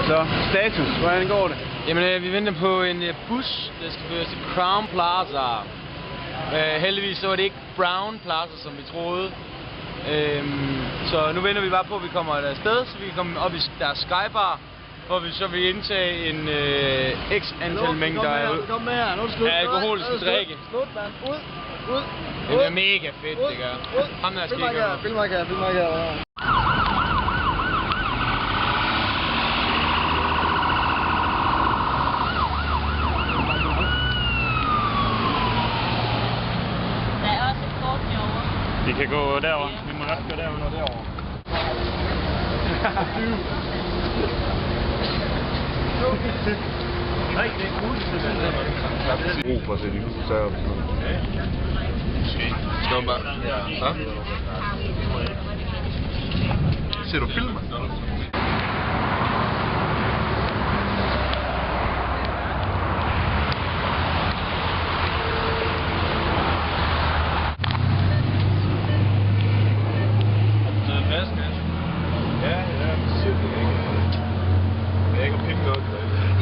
Så, status, hvordan går det? Jamen, vi venter på en bus, der skal føre til Crown Plaza. Heldigvis så var det ikke Brown Plaza, som vi troede. Så nu venter vi bare på, at vi kommer afsted, så vi kan komme op i deres Skybar, hvor vi så vil indtage en x antal mængder af alkoholiske drikke. Slut, mand. Ud. Det er mega fedt, det gør. Ham der skal ikke gøre. Film mig her. Vi kan gå derover. Vi må godt gå derover. Nej, det er cool. Brug for at se de koncerter. Skal man bare? Ja. Ser du filmer?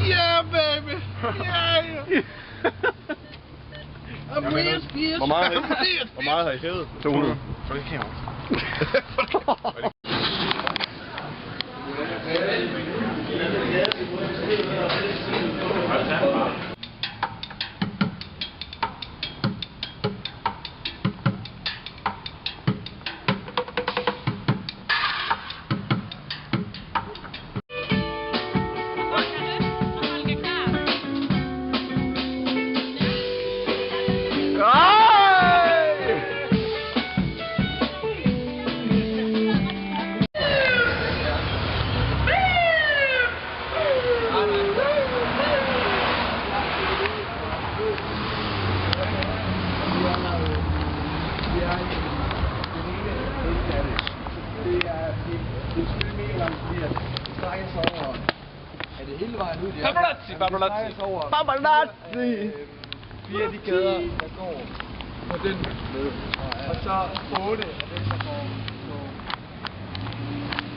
Yeah, baby! Yeah! I'm weird, bitch! Hvor meget har I hævet? 200. For det kamera. Paparazzi! 4 af de gader, der går på den led. Og så 8 af dem, der går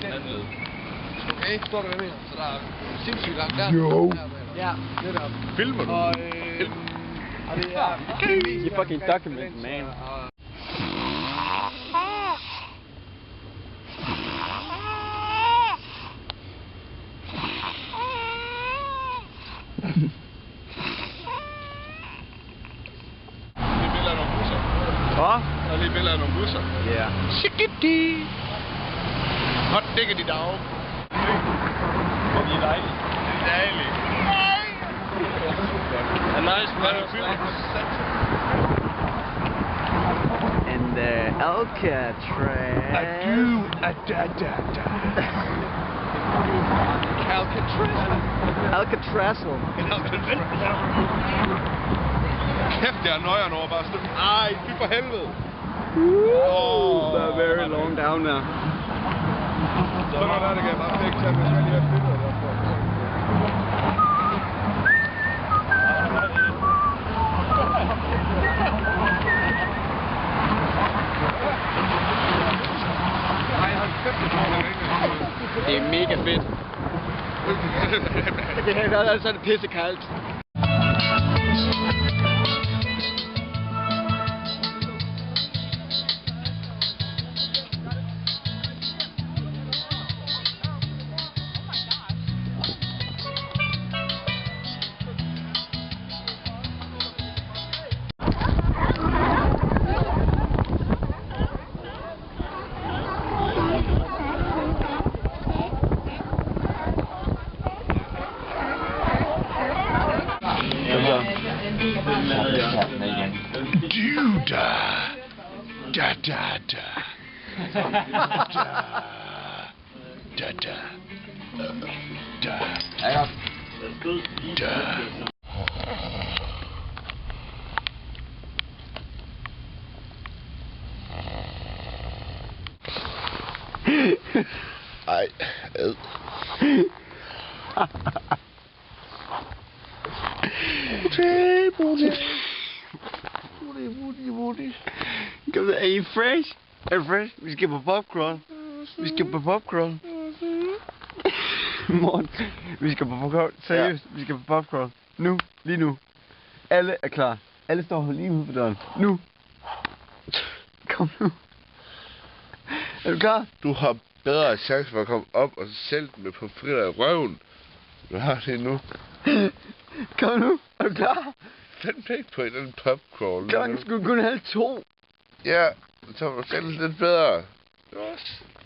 på den led. Okay, står du med? Så der er sindssygt langt der. Jo! Ja, netop. Filmer du? Og det er You fucking document, man. Der er lige billeder af nogle busser. Ja. Shikiti! Hot diggity dog. Det er dejligt. Det er dejligt. A nice and Alcatraz. Alcatraz. Kæft, jeg er nøjeren over bare sådan. Ej, fy for helvede. They're very long down there. Så når der kan jeg bare flække tage, hvis jeg lige har billeder derfra. Ej, hold kæft, Det er mega fedt. Det er altså pissekaldt. Ej, ad. Booty. Are you fresh? Are you fresh? Vi skal på popcorn. Morten, vi skal på popcorn. Seriøst, vi skal på popcorn. Nu, lige nu. Alle er klar. Alle står lige ude på døren. Nu. Kom nu. Er du klar? Du har bedre chance for at komme op og sælge den med på fritter i røven. Du har det nu. Kom nu. Er du klar? Fand ikke på en eller anden popcorn. Klokken skulle kun 1:30. Ja, så må du sælge lidt bedre.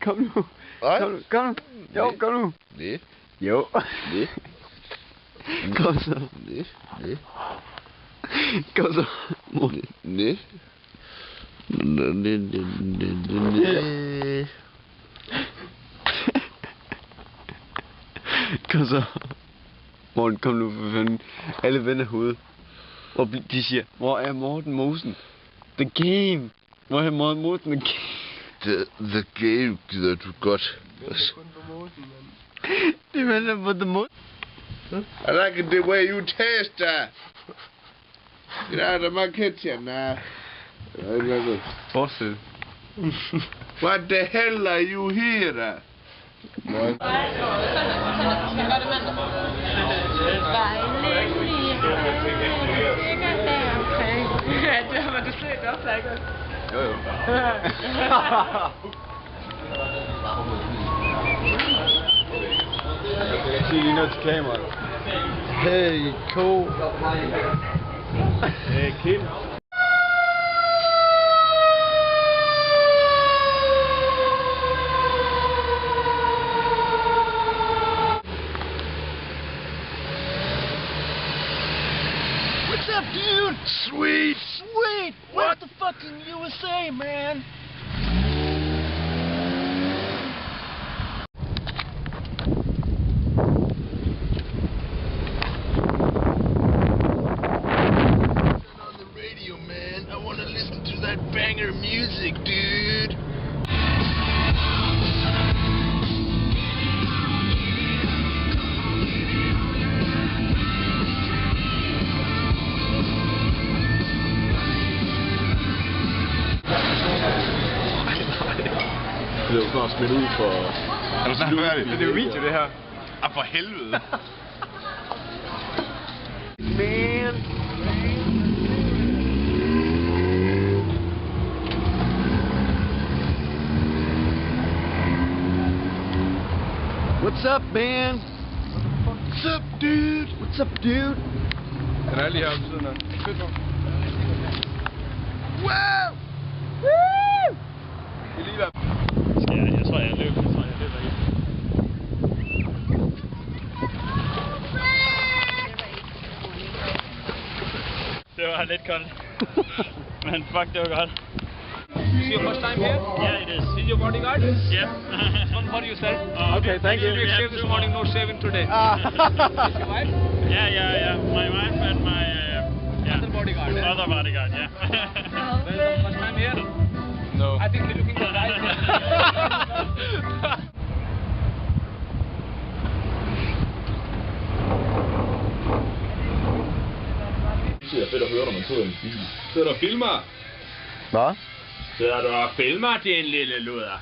Kom nu. Nej. Kom nu. Kom nu. Jo, kom nu. Nej. Jo. Nej. Kom så. Nej. Nej. Kom så. Morten. Nej. Nej. Kom så. Morten, kom nu for fanden. Alle vender hovedet. Og de siger, hvor er Morten Mosen? The game. Hvor er Morten Mosen? The game. The game gider du godt. De venter på The Mosen. I like the way you taste that. Get out of my kitchen now. Fortsæt. What the hell are you here? Jo, jo. Sig lige noget til kameraet. Hey, Ko. Hey, Kim. What's up, dude? Sweet. Sweet! What the fucking USA, man? On the radio, man. I want to listen to that banger music, dude. Det er jo snart smidt ud for... Er du snart færdig? Det er jo video, det her. Ah, for helvede. Man. What's up, man? What's up, dude? What's up, dude? Den er lige her om siden af. Fedt nok. Wow! Det er lige der. Jeg tror, jeg løber. Det var lidt koldt. Men fuck, det var godt. Is your first time here? Yeah, it is. Is your bodyguard? Yeah. One for yourself. Okay, thank you. You shaved this morning, no shaving today. Is your wife? Yeah. My wife and my Other bodyguard. eh? other bodyguard, yeah. Welcome, first time here? No. I think you're looking for guys. Det er fedt at høre, når man sidder i en bil. Sidder der og filmer? Hvad? Sidder du og filmer, din lille luder?